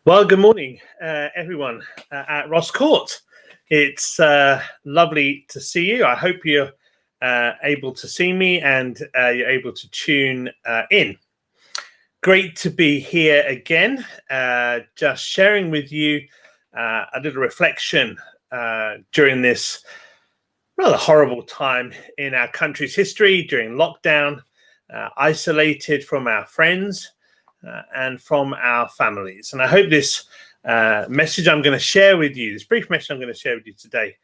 Well, good morning, everyone at Ross Court. It's lovely to see you. I hope you're able to see me and you're able to tune in. Great to be here again, just sharing with you a little reflection during this rather horrible time in our country's history, during lockdown, isolated from our friends, and from our families. And I hope this message I'm going to share with you, this brief message I'm going to share with you today,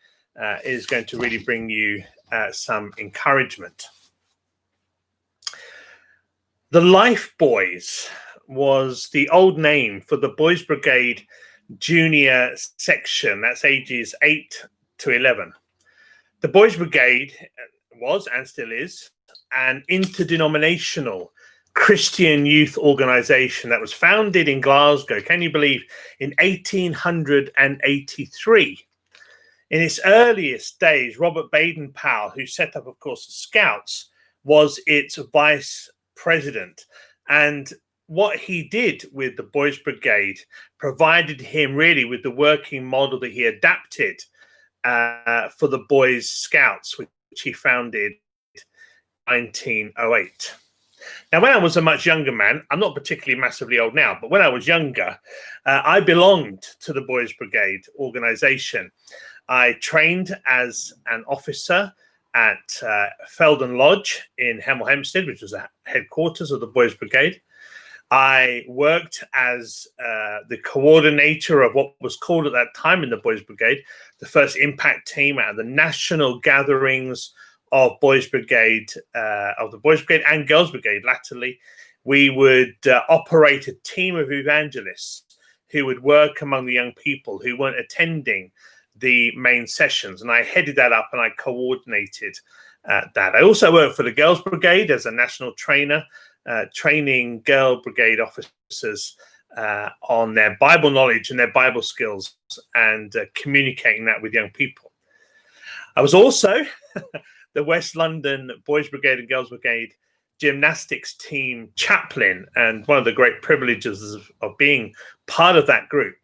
is going to really bring you some encouragement. The Life Boys was the old name for the Boys Brigade junior section. That's ages 8 to 11. The Boys Brigade was, and still is, an interdenominational Christian youth organization that was founded in Glasgow, can you believe, in 1883. In its earliest days, Robert Baden-Powell, who set up, of course, the Scouts, was its vice president. And what he did with the Boys Brigade provided him really with the working model that he adapted for the Boys Scouts, which he founded in 1908. Now, when I was a much younger man, I'm not particularly massively old now, but when I was younger, I belonged to the Boys Brigade organization. I trained as an officer at Feldon Lodge in Hemel Hempstead, which was the headquarters of the Boys Brigade. I worked as the coordinator of what was called at that time in the Boys Brigade, the first impact team out of the national gatherings of Boys Brigade, of the Boys Brigade and Girls Brigade. Latterly, we would operate a team of evangelists who would work among the young people who weren't attending the main sessions, and I headed that up and I coordinated that. I also worked for the Girls Brigade as a national trainer, training Girl Brigade officers on their Bible knowledge and their Bible skills, and communicating that with young people. I was also the West London Boys Brigade and Girls Brigade gymnastics team chaplain. And one of the great privileges of being part of that group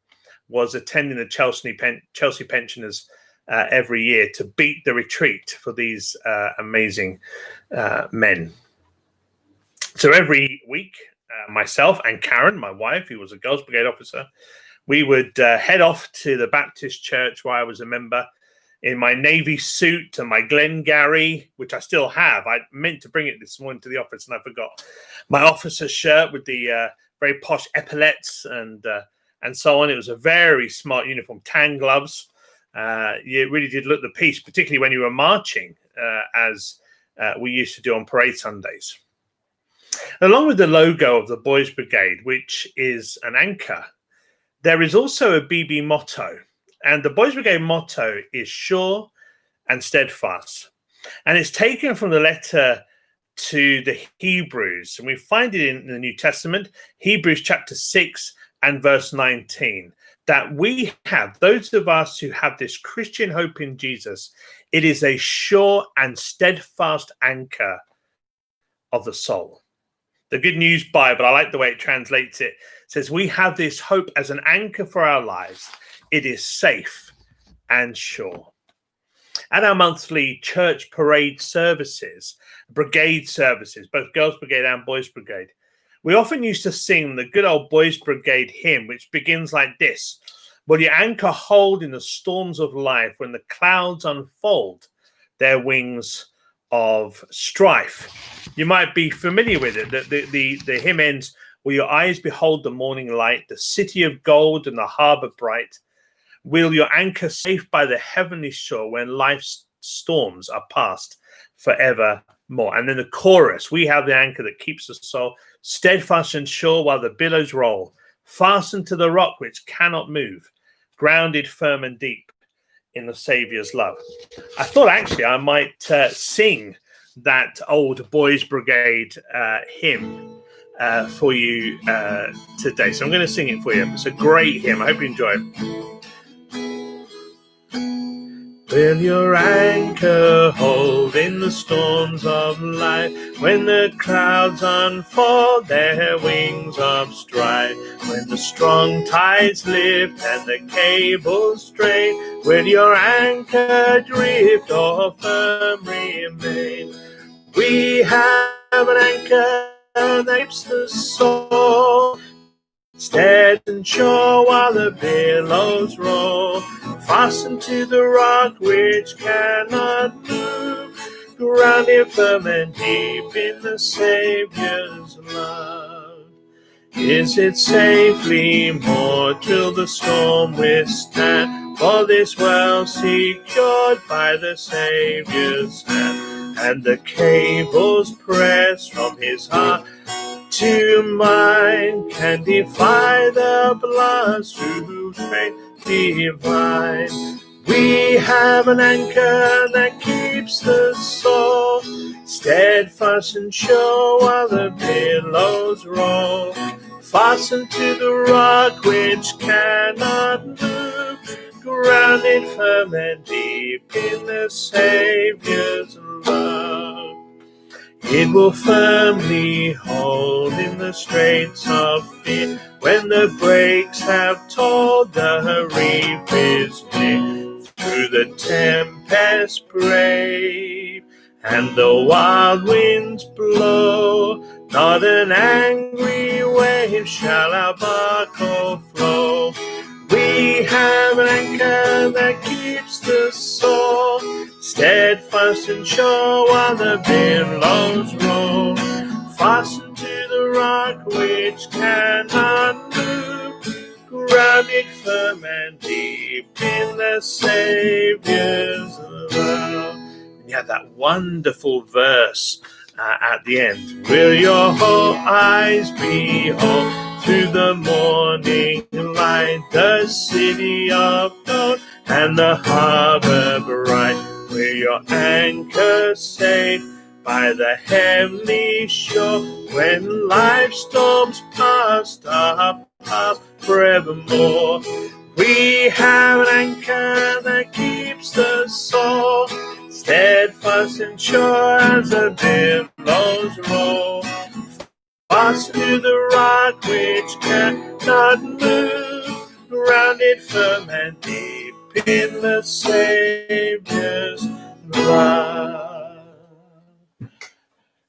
was attending the Chelsea pensioners every year to beat the retreat for these amazing men. So every week, myself and Karen, my wife, who was a Girls Brigade officer, we would head off to the Baptist church where I was a member, in my navy suit and my Glengarry, which I still have. I meant to bring it this morning to the office and I forgot. My officer's shirt with the very posh epaulets and so on. It was a very smart uniform. Tan gloves. You really did look the piece, particularly when you were marching, as we used to do on parade Sundays. Along with the logo of the Boys Brigade, which is an anchor, there is also a BB motto. And the Boys Brigade motto is sure and steadfast. And it's taken from the letter to the Hebrews. And we find it in the New Testament, Hebrews chapter 6 and verse 19, that we have, those of us who have this Christian hope in Jesus, it is a sure and steadfast anchor of the soul. The Good News Bible, I like the way it translates it, says we have this hope as an anchor for our lives. It is safe and sure. At our monthly church parade services, brigade services, both Girls Brigade and Boys Brigade, we often used to sing the good old Boys Brigade hymn, which begins like this: "Will your anchor hold in the storms of life when the clouds unfold their wings of strife?" You might be familiar with it. The hymn ends, "Will your eyes behold the morning light, the city of gold and the harbor bright? Will your anchor safe by the heavenly shore when life's storms are past forevermore?" And then the chorus, "We have the anchor that keeps the soul steadfast and sure while the billows roll, fastened to the rock which cannot move, grounded firm and deep in the Saviour's love." I thought actually I might sing that old Boys Brigade hymn for you today. So I'm going to sing it for you. It's a great hymn. I hope you enjoy it. Will your anchor hold in the storms of life? When the clouds unfold their wings of strife, when the strong tides lift and the cables strain, will your anchor drift or firm remain? We have an anchor that keeps the soul steady and sure while the billows roll, fastened to the rock which cannot move, grounded firm and deep in the Saviour's love. Is it safely moored till the storm withstand? For this well secured by the Saviour's hand, and the cables pressed from his heart to mine can defy the blast through faith divine. We have an anchor that keeps the soul steadfast and sure while the billows roll, fastened to the rock which cannot move, grounded firm and deep in the Saviour's love. It will firmly hold in the straits of fear, when the breaks have told the reef is near. Through the tempest brave and the wild winds blow, not an angry wave shall our bark overflow. We have an anchor that keeps the soul steadfast and sure while the billows roll, fastened to the rock which cannot move, grounded firm and deep in the Saviour's love. And you have that wonderful verse at the end. Will your whole eyes behold through the morning light, the city of gold and the harbor bright? Will your anchor safe by the heavenly shore, when life's storms past up forevermore? We have an anchor that keeps the soul steadfast and sure as the billows roll, fast to the rock which cannot move, grounded firm and deep in the Saviour's love.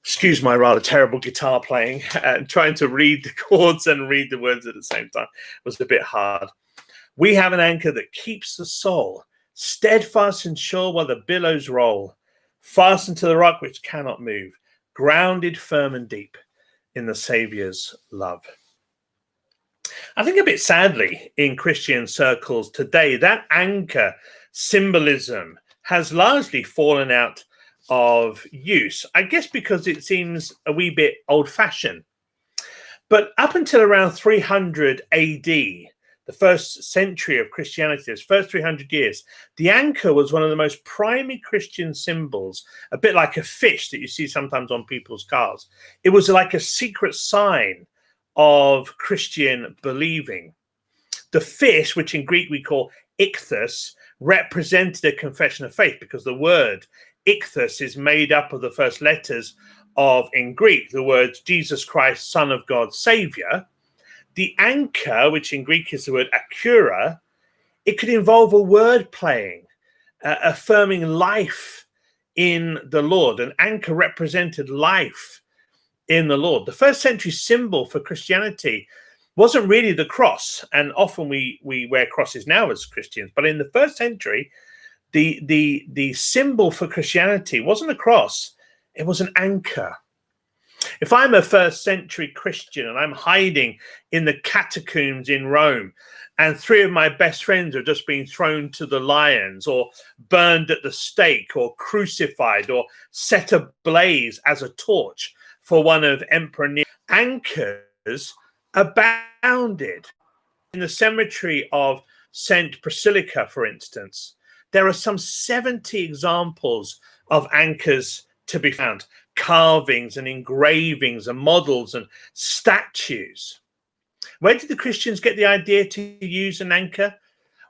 Excuse my rather terrible guitar playing. Trying to read the chords and read the words at the same time was a bit hard. We have an anchor that keeps the soul steadfast and sure while the billows roll, fastened to the rock which cannot move, grounded firm and deep in the Saviour's love. I think a bit sadly in Christian circles today, that anchor symbolism has largely fallen out of use, I guess because it seems a wee bit old-fashioned. But up until around 300 AD, the first century of Christianity, those first 300 years, the anchor was one of the most primary Christian symbols, a bit like a fish that you see sometimes on people's cars. It was like a secret sign of Christian believing. The fish, which in Greek we call ichthus, represented a confession of faith, because the word ichthus is made up of the first letters of, in Greek, the words Jesus Christ, Son of God, Savior. The anchor, which in Greek is the word akura, it could involve a word playing, affirming life in the Lord. An anchor represented life in the Lord. The first century symbol for Christianity wasn't really the cross, and often we wear crosses now as Christians, but in the first century, the symbol for Christianity wasn't a cross, it was an anchor. If I'm a first century Christian and I'm hiding in the catacombs in Rome, and three of my best friends are just being thrown to the lions, or burned at the stake, or crucified, or set ablaze as a torch for one of Emperor Nero's anchors abounded. In the cemetery of St. Priscilla, for instance, there are some 70 examples of anchors to be found, carvings and engravings and models and statues. Where did the Christians get the idea to use an anchor?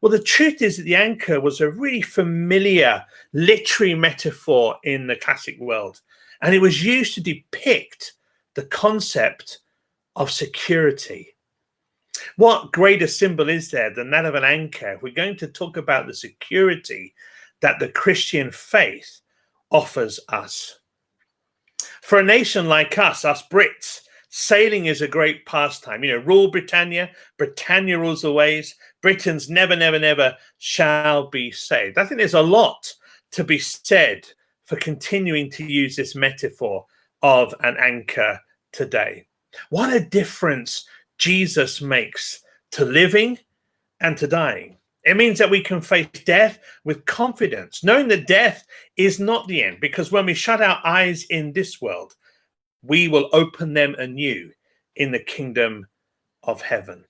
Well, the truth is that the anchor was a really familiar literary metaphor in the classic world, and it was used to depict the concept of security. What greater symbol is there than that of an anchor? We're going to talk about the security that the Christian faith offers us. For a nation like us Brits, sailing is a great pastime. Rule Britannia, Britannia rules the waves, Britons never, never, never shall be saved. I think there's a lot to be said for continuing to use this metaphor of an anchor today. What a difference Jesus makes to living and to dying. It means that we can face death with confidence, knowing that death is not the end, because when we shut our eyes in this world, we will open them anew in the kingdom of heaven.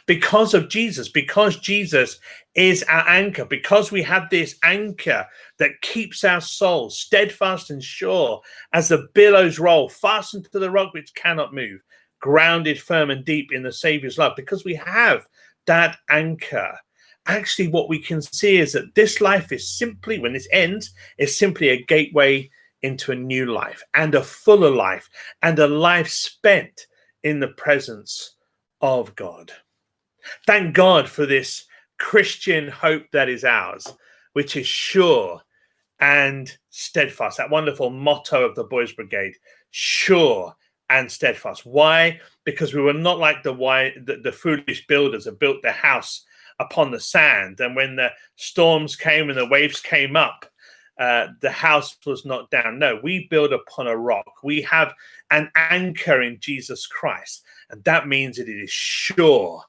Because of Jesus, because Jesus is our anchor, because we have this anchor that keeps our souls steadfast and sure as the billows roll, fastened to the rock which cannot move, grounded firm and deep in the Savior's love, because we have that anchor. Actually, what we can see is that this life is simply, when this ends, is simply a gateway into a new life and a fuller life and a life spent in the presence of God. Thank God for this Christian hope that is ours, which is sure and steadfast. That wonderful motto of the Boys Brigade, sure and steadfast. Why? Because we were not like the foolish builders that built their house upon the sand, and when the storms came and the waves came up, the house was knocked down. No, we build upon a rock. We have an anchor in Jesus Christ, and that means that it is sure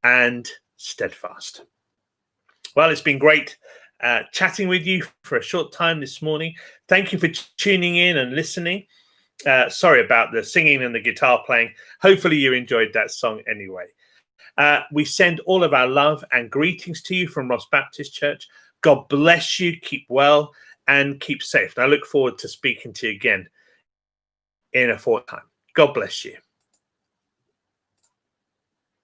and steadfast. Well, it's been great chatting with you for a short time this morning. Thank you for tuning in and listening. Sorry about the singing and the guitar playing. Hopefully you enjoyed that song anyway. We send all of our love and greetings to you from Ross Baptist Church. God bless you, keep well, and keep safe. And I look forward to speaking to you again in a fortnight. God bless you.